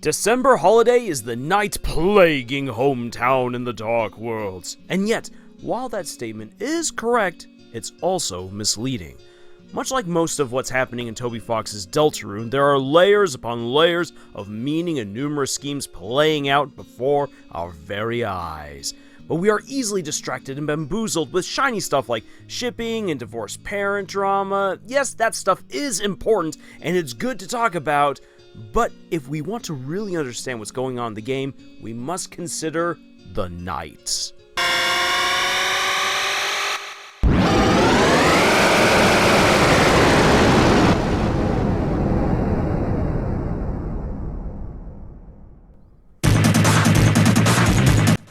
December holiday is the night plaguing hometown in the Dark Worlds. And yet, while that statement is correct, it's also misleading. Much like most of what's happening in Toby Fox's Deltarune, there are layers upon layers of meaning and numerous schemes playing out before our very eyes. But we are easily distracted and bamboozled with shiny stuff like shipping and divorced parent drama. Yes, that stuff is important and it's good to talk about, but if we want to really understand what's going on in the game, we must consider the knights.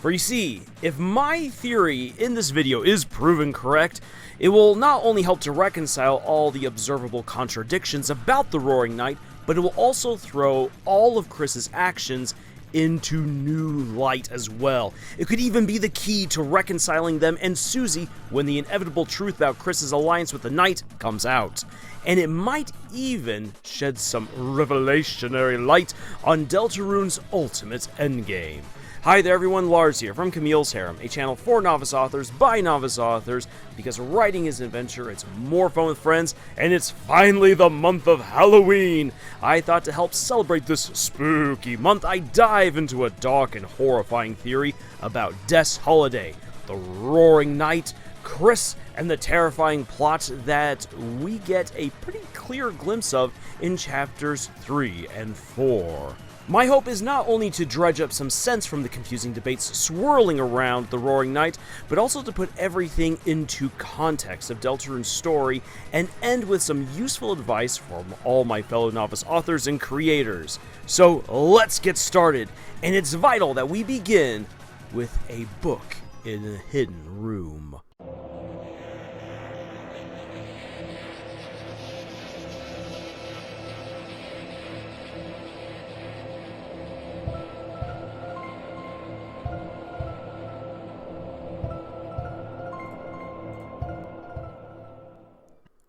For you see, if my theory in this video is proven correct, it will not only help to reconcile all the observable contradictions about the Roaring Knight, but it will also throw all of Kris's actions into new light as well. It could even be the key to reconciling them and Susie when the inevitable truth about Kris's alliance with the Knight comes out. And it might even shed some revelationary light on Deltarune's ultimate endgame. Hi there everyone, Lars here from Camille's Harem, a channel for novice authors by novice authors, because writing is an adventure, it's more fun with friends, and it's finally the month of Halloween! I thought to help celebrate this spooky month, I dive into a dark and horrifying theory about Death's Holiday, the Roaring Knight, Kris, and the terrifying plot that we get a pretty clear glimpse of in chapters 3 and 4. My hope is not only to dredge up some sense from the confusing debates swirling around the Roaring Knight, but also to put everything into context of Deltarune's story and end with some useful advice from all my fellow novice authors and creators. So let's get started, and it's vital that we begin with a book in a hidden room.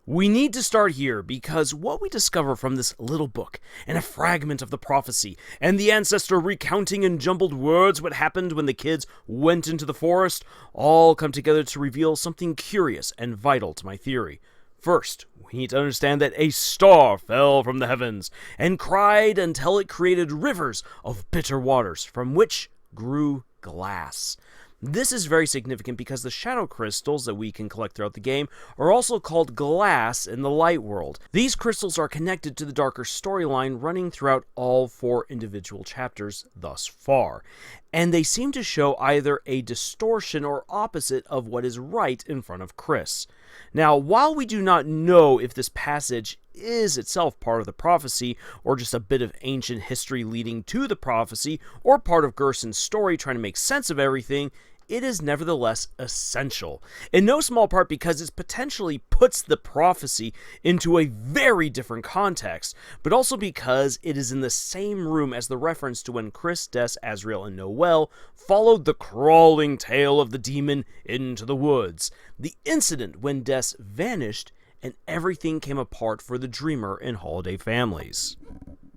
We need to start here because what we discover from this little book, and a fragment of the prophecy, and the ancestor recounting in jumbled words what happened when the kids went into the forest, all come together to reveal something curious and vital to my theory. First, we need to understand that a star fell from the heavens and cried until it created rivers of bitter waters from which grew glass. This is very significant because the shadow crystals that we can collect throughout the game are also called glass in the light world. These crystals are connected to the darker storyline running throughout all 4 individual chapters thus far, and they seem to show either a distortion or opposite of what is right in front of Kris. Now, while we do not know if this passage is itself part of the prophecy, or just a bit of ancient history leading to the prophecy, or part of Gerson's story trying to make sense of everything, it is nevertheless essential, in no small part because it potentially puts the prophecy into a very different context, but also because it is in the same room as the reference to when Kris, Des, Asriel, and Noelle followed the crawling tail of the demon into the woods, the incident when Des vanished and everything came apart for the dreamer and holiday families.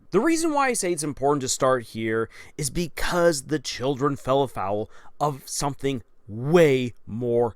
The reason why I say it's important to start here is because the children fell afoul of something way more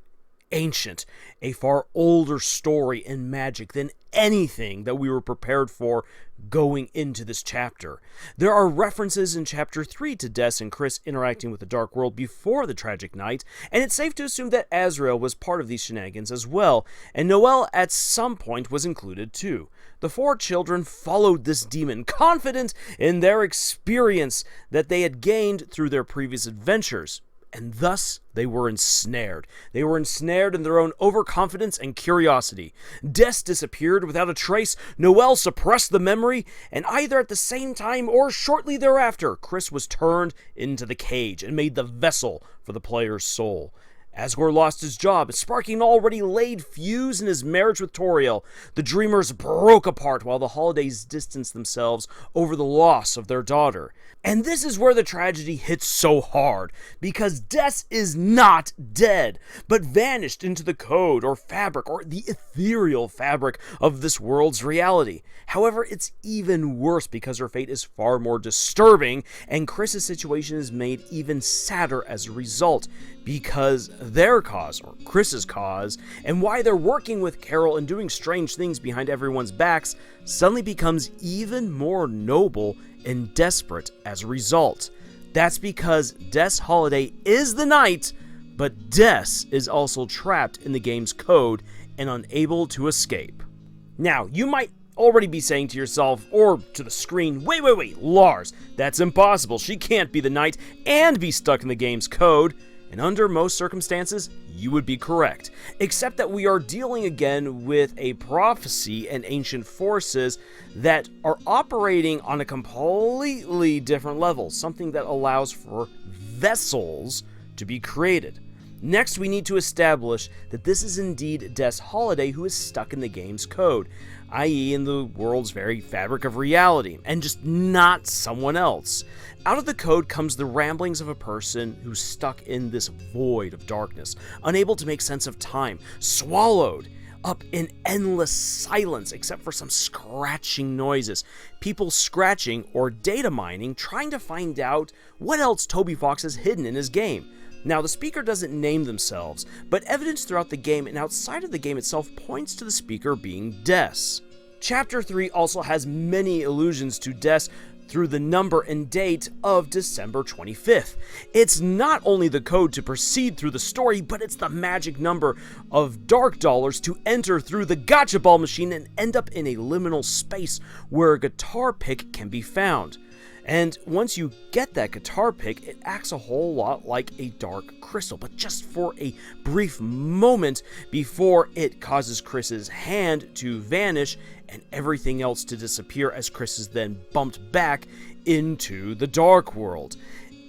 ancient, a far older story and magic than anything that we were prepared for going into this chapter. There are references in chapter 3 to Des and Kris interacting with the Dark World before the tragic night, and it's safe to assume that Asriel was part of these shenanigans as well, and Noelle at some point was included too. The 4 children followed this demon, confident in their experience that they had gained through their previous adventures. And thus, they were ensnared. They were ensnared in their own overconfidence and curiosity. Des disappeared without a trace, Noelle suppressed the memory, and either at the same time or shortly thereafter, Kris was turned into the cage and made the vessel for the player's soul. Asgore lost his job, sparking an already laid fuse in his marriage with Toriel. The Dreamers broke apart while the Holidays distanced themselves over the loss of their daughter. And this is where the tragedy hits so hard, because Des is not dead, but vanished into the code or fabric, or the ethereal fabric of this world's reality. However, it's even worse because her fate is far more disturbing, and Kris's situation is made even sadder as a result, because their cause, or Kris's cause, and why they're working with Carol and doing strange things behind everyone's backs, suddenly becomes even more noble and desperate as a result. That's because Des Holiday is the knight, but Des is also trapped in the game's code and unable to escape. Now, you might already be saying to yourself, or to the screen, wait, Lars, that's impossible. She can't be the knight and be stuck in the game's code. And under most circumstances, you would be correct. Except that we are dealing again with a prophecy and ancient forces that are operating on a completely different level. Something that allows for vessels to be created. Next, we need to establish that this is indeed Des Holiday who is stuck in the game's code, i.e. in the world's very fabric of reality, and just not someone else. Out of the code comes the ramblings of a person who's stuck in this void of darkness, unable to make sense of time, swallowed up in endless silence except for some scratching noises, people scratching or data mining, trying to find out what else Toby Fox has hidden in his game. Now, the speaker doesn't name themselves, but evidence throughout the game and outside of the game itself points to the speaker being Des. Chapter 3 also has many allusions to Des through the number and date of December 25th. It's not only the code to proceed through the story, but it's the magic number of dark dollars to enter through the gotcha ball machine and end up in a liminal space where a guitar pick can be found. And once you get that guitar pick, it acts a whole lot like a dark crystal, but just for a brief moment before it causes Kris's hand to vanish and everything else to disappear as Kris is then bumped back into the dark world.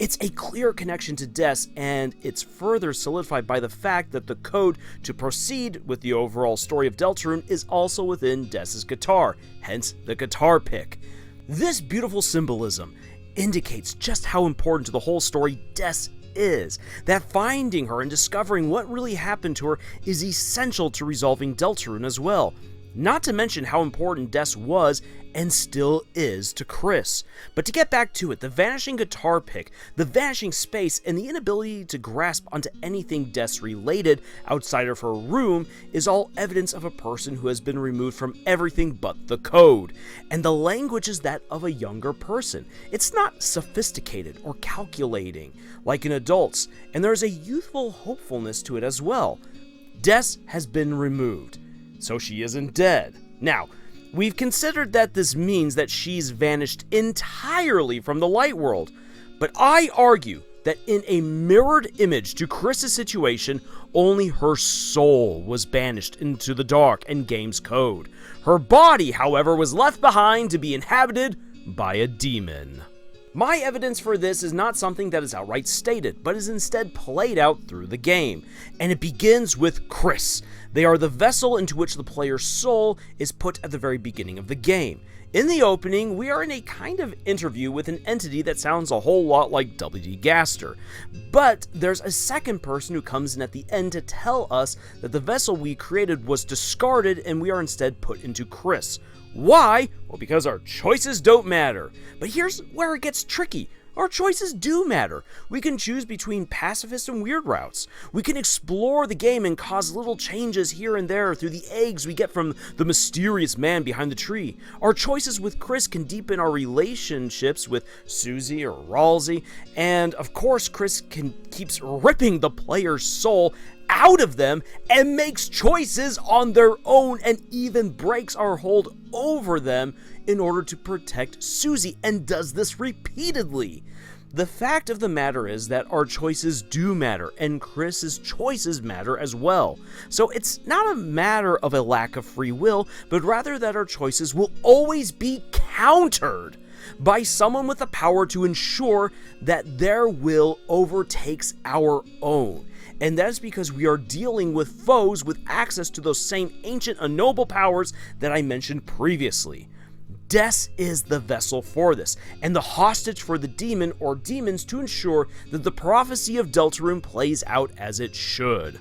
It's a clear connection to Des, and it's further solidified by the fact that the code to proceed with the overall story of Deltarune is also within Des's guitar, hence the guitar pick. This beautiful symbolism indicates just how important to the whole story Des is, that finding her and discovering what really happened to her is essential to resolving Deltarune as well. Not to mention how important Des was and still is to Kris. But to get back to it, the vanishing guitar pick, the vanishing space, and the inability to grasp onto anything Des related outside of her room is all evidence of a person who has been removed from everything but the code. And the language is that of a younger person. It's not sophisticated or calculating like an adult's, and there's a youthful hopefulness to it as well. Des has been removed, so she isn't dead. Now, we've considered that this means that she's vanished entirely from the light world, but I argue that in a mirrored image to Kris's situation, only her soul was banished into the dark and game's code. Her body, however, was left behind to be inhabited by a demon. My evidence for this is not something that is outright stated, but is instead played out through the game, and it begins with Kris. They are the vessel into which the player's soul is put at the very beginning of the game. In the opening, we are in a kind of interview with an entity that sounds a whole lot like W.D. Gaster, but there's a second person who comes in at the end to tell us that the vessel we created was discarded and we are instead put into Kris. Why? Well, because our choices don't matter. But here's where it gets tricky. Our choices do matter. We can choose between pacifist and weird routes. We can explore the game and cause little changes here and there through the eggs we get from the mysterious man behind the tree. Our choices with Kris can deepen our relationships with Susie or Ralsei, and of course Kris keeps ripping the player's soul out of them and makes choices on their own and even breaks our hold over them in order to protect Susie, and does this repeatedly. The fact of the matter is that our choices do matter, and Kris's choices matter as well. So it's not a matter of a lack of free will, but rather that our choices will always be countered. by someone with the power to ensure that their will overtakes our own. And that is because we are dealing with foes with access to those same ancient unknowable powers that I mentioned previously. Des is the vessel for this, and the hostage for the demon or demons to ensure that the prophecy of Deltarune plays out as it should.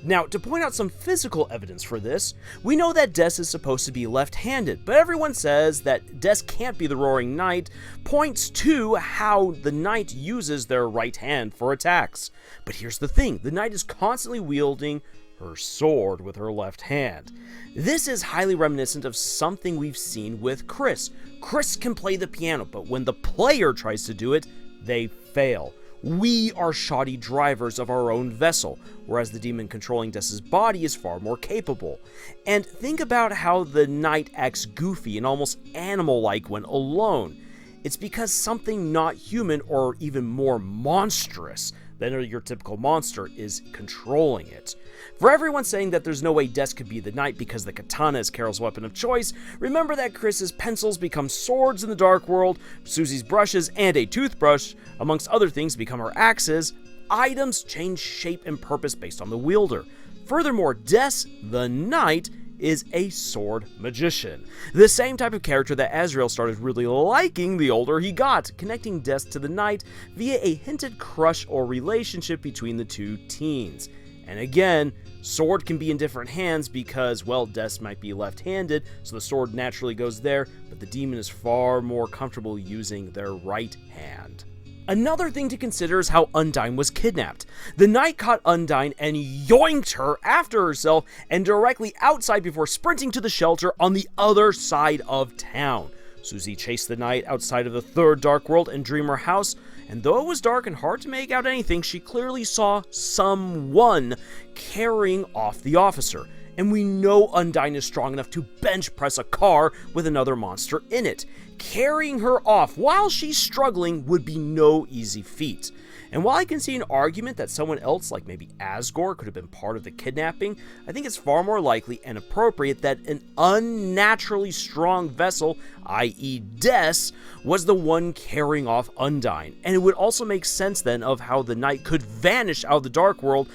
Now, to point out some physical evidence for this, we know that Des is supposed to be left-handed, but everyone says that Des can't be the Roaring Knight, points to how the Knight uses their right hand for attacks. But here's the thing, the Knight is constantly wielding her sword with her left hand. This is highly reminiscent of something we've seen with Kris. Kris can play the piano, but when the player tries to do it, they fail. We are shoddy drivers of our own vessel, whereas the demon controlling Des's body is far more capable. And think about how the Knight acts goofy and almost animal-like when alone. It's because something not human or even more monstrous than your typical monster is controlling it. For everyone saying that there's no way Des could be the Knight because the katana is Carol's weapon of choice, remember that Kris's pencils become swords in the Dark World, Susie's brushes and a toothbrush, amongst other things, become her axes. Items change shape and purpose based on the wielder. Furthermore, Des, the Knight, is a sword magician. The same type of character that Asriel started really liking the older he got, connecting Des to the Knight via a hinted crush or relationship between the two teens. And again, sword can be in different hands because, well, Des might be left-handed, so the sword naturally goes there, but the demon is far more comfortable using their right hand. Another thing to consider is how Undyne was kidnapped. The Knight caught Undyne and yoinked her after herself and directly outside before sprinting to the shelter on the other side of town. Susie chased the Knight outside of the third Dark World and Dreamer House, and though it was dark and hard to make out anything, she clearly saw someone carrying off the officer. And we know Undyne is strong enough to bench press a car with another monster in it. Carrying her off while she's struggling would be no easy feat. And while I can see an argument that someone else, like maybe Asgore, could have been part of the kidnapping, I think it's far more likely and appropriate that an unnaturally strong vessel, i.e. Des, was the one carrying off Undyne. And it would also make sense then of how the Knight could vanish out of the Dark World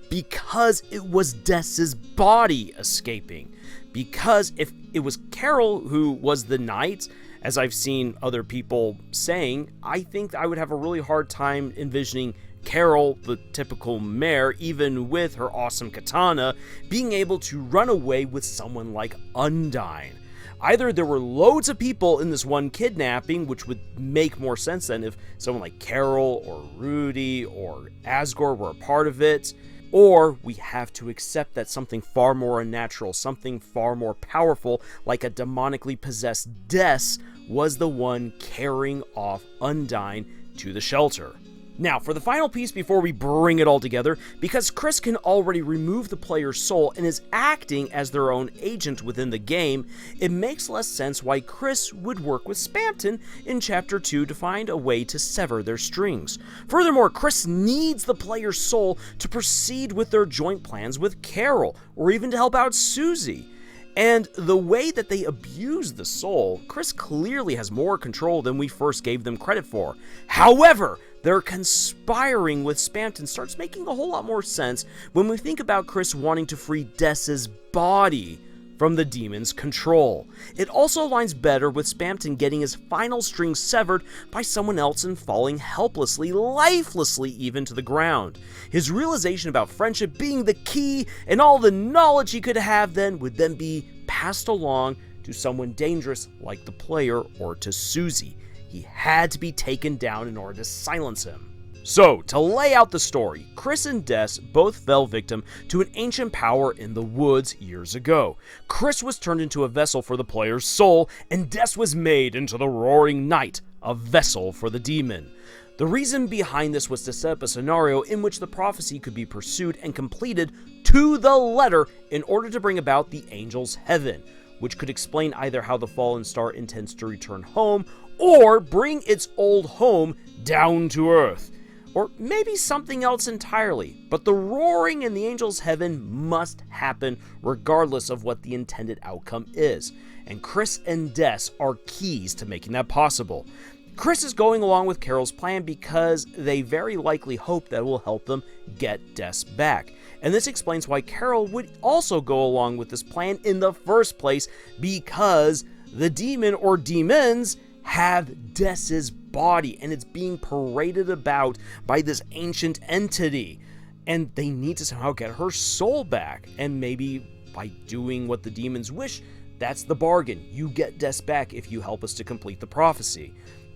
because it was Des's body escaping. Because if it was Carol who was the Knight, as I've seen other people saying, I think I would have a really hard time envisioning Carol, the typical mare, even with her awesome katana, being able to run away with someone like Undyne. Either there were loads of people in this one kidnapping, which would make more sense than if someone like Carol or Rudy or Asgore were a part of it, or we have to accept that something far more unnatural, something far more powerful, like a demonically possessed Des, was the one carrying off Undyne to the shelter. Now, for the final piece before we bring it all together, because Kris can already remove the player's soul and is acting as their own agent within the game, it makes less sense why Kris would work with Spamton in Chapter 2 to find a way to sever their strings. Furthermore, Kris needs the player's soul to proceed with their joint plans with Carol, or even to help out Susie. And the way that they abuse the soul, Kris clearly has more control than we first gave them credit for. However, their conspiring with Spamton starts making a whole lot more sense when we think about Kris wanting to free Des's body from the demon's control. It also aligns better with Spamton getting his final string severed by someone else and falling helplessly, lifelessly even to the ground. His realization about friendship being the key and all the knowledge he could have then would then be passed along to someone dangerous like the player or to Susie. He had to be taken down in order to silence him. So, to lay out the story, Kris and Des both fell victim to an ancient power in the woods years ago. Kris was turned into a vessel for the player's soul, and Des was made into the Roaring Knight, a vessel for the demon. The reason behind this was to set up a scenario in which the prophecy could be pursued and completed to the letter in order to bring about the angel's heaven, which could explain either how the fallen star intends to return home or bring its old home down to earth. Or maybe something else entirely, but the roaring in the angel's heaven must happen regardless of what the intended outcome is. and Kris and Des are keys to making that possible. Kris is going along with Carol's plan because they very likely hope that it will help them get Des back. And this explains why Carol would also go along with this plan in the first place, because the demon or demons have Des's body and it's being paraded about by this ancient entity. And they need to somehow get her soul back. And maybe by doing what the demons wish, that's the bargain. You get Des back if you help us to complete the prophecy.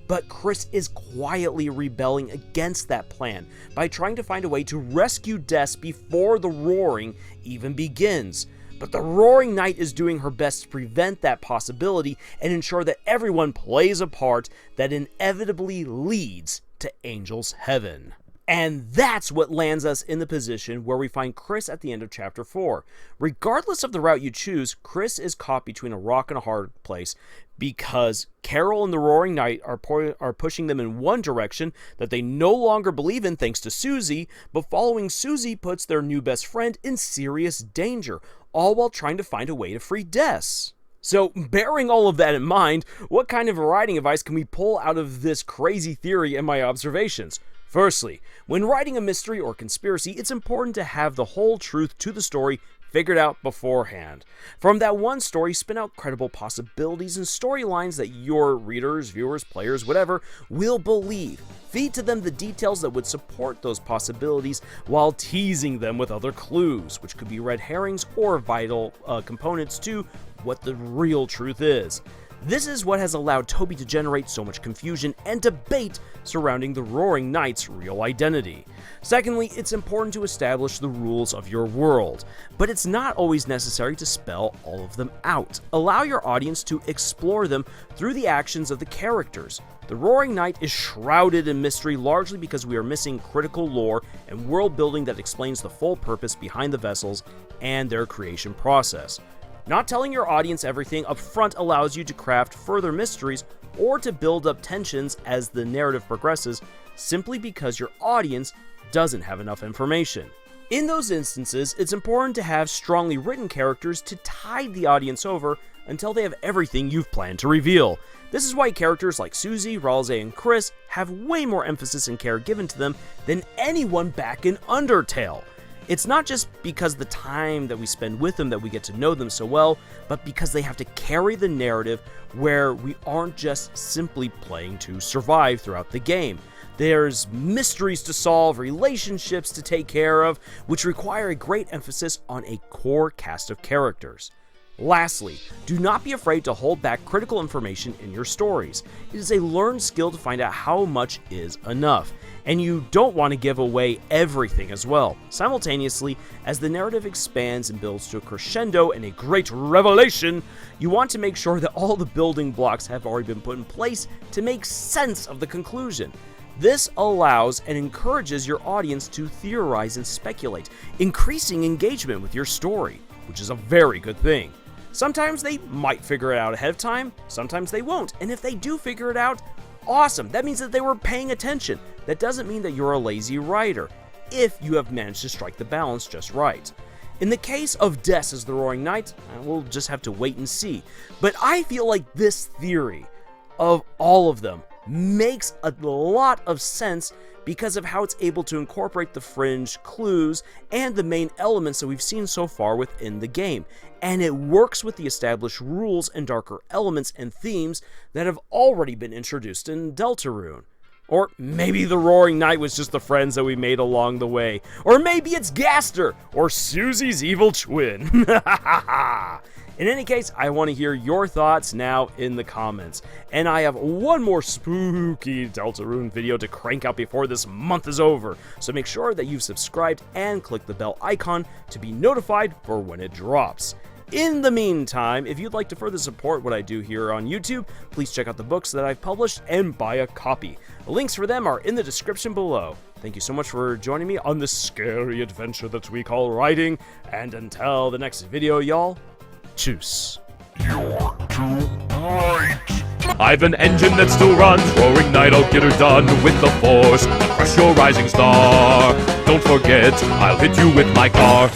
But Kris is quietly rebelling against that plan by trying to find a way to rescue Des before the roaring even begins. But the Roaring Knight is doing her best to prevent that possibility and ensure that everyone plays a part that inevitably leads to Angel's Heaven. And that's what lands us in the position where we find Kris at the end of Chapter 4. Regardless of the route you choose, Kris is caught between a rock and a hard place because Carol and the Roaring Knight are pushing them in one direction that they no longer believe in thanks to Susie, but following Susie puts their new best friend in serious danger, all while trying to find a way to free Des. So, bearing all of that in mind, what kind of writing advice can we pull out of this crazy theory and my observations? Firstly, when writing a mystery or conspiracy, it's important to have the whole truth to the story figured out beforehand. From that one story, spin out credible possibilities and storylines that your readers, viewers, players, whatever, will believe. Feed to them the details that would support those possibilities while teasing them with other clues, which could be red herrings or vital components to what the real truth is. This is what has allowed Toby to generate so much confusion and debate surrounding the Roaring Knight's real identity. Secondly, it's important to establish the rules of your world, but it's not always necessary to spell all of them out. Allow your audience to explore them through the actions of the characters. The Roaring Knight is shrouded in mystery largely because we are missing critical lore and world building that explains the full purpose behind the vessels and their creation process. Not telling your audience everything up front allows you to craft further mysteries or to build up tensions as the narrative progresses, simply because your audience doesn't have enough information. In those instances, it's important to have strongly written characters to tide the audience over until they have everything you've planned to reveal. This is why characters like Susie, Ralsei, and Kris have way more emphasis and care given to them than anyone back in Undertale. It's not just because the time that we spend with them that we get to know them so well, but because they have to carry the narrative where we aren't just simply playing to survive throughout the game. There's mysteries to solve, relationships to take care of, which require a great emphasis on a core cast of characters. Lastly, do not be afraid to hold back critical information in your stories. It is a learned skill to find out how much is enough, and you don't want to give away everything as well. Simultaneously, as the narrative expands and builds to a crescendo and a great revelation, you want to make sure that all the building blocks have already been put in place to make sense of the conclusion. This allows and encourages your audience to theorize and speculate, increasing engagement with your story, which is a very good thing. Sometimes they might figure it out ahead of time, sometimes they won't, and if they do figure it out, awesome, that means that they were paying attention. That doesn't mean that you're a lazy writer, if you have managed to strike the balance just right. In the case of Des as the Roaring Knight, we'll just have to wait and see, but I feel like this theory of all of them makes a lot of sense because of how it's able to incorporate the fringe clues and the main elements that we've seen so far within the game. And it works with the established rules and darker elements and themes that have already been introduced in Deltarune. Or maybe the Roaring Knight was just the friends that we made along the way. Or maybe it's Gaster, or Susie's evil twin. In any case, I want to hear your thoughts now in the comments. And I have one more spooky Deltarune video to crank out before this month is over. So make sure that you've subscribed and click the bell icon to be notified for when it drops. In the meantime, if you'd like to further support what I do here on YouTube, please check out the books that I've published and buy a copy. The links for them are in the description below. Thank you so much for joining me on this scary adventure that we call writing, and until the next video, y'all, tschüss. You're too bright. I've an engine that still runs. Roaring Knight, I'll get her done with the force. I'll crush your rising star. Don't forget, I'll hit you with my car.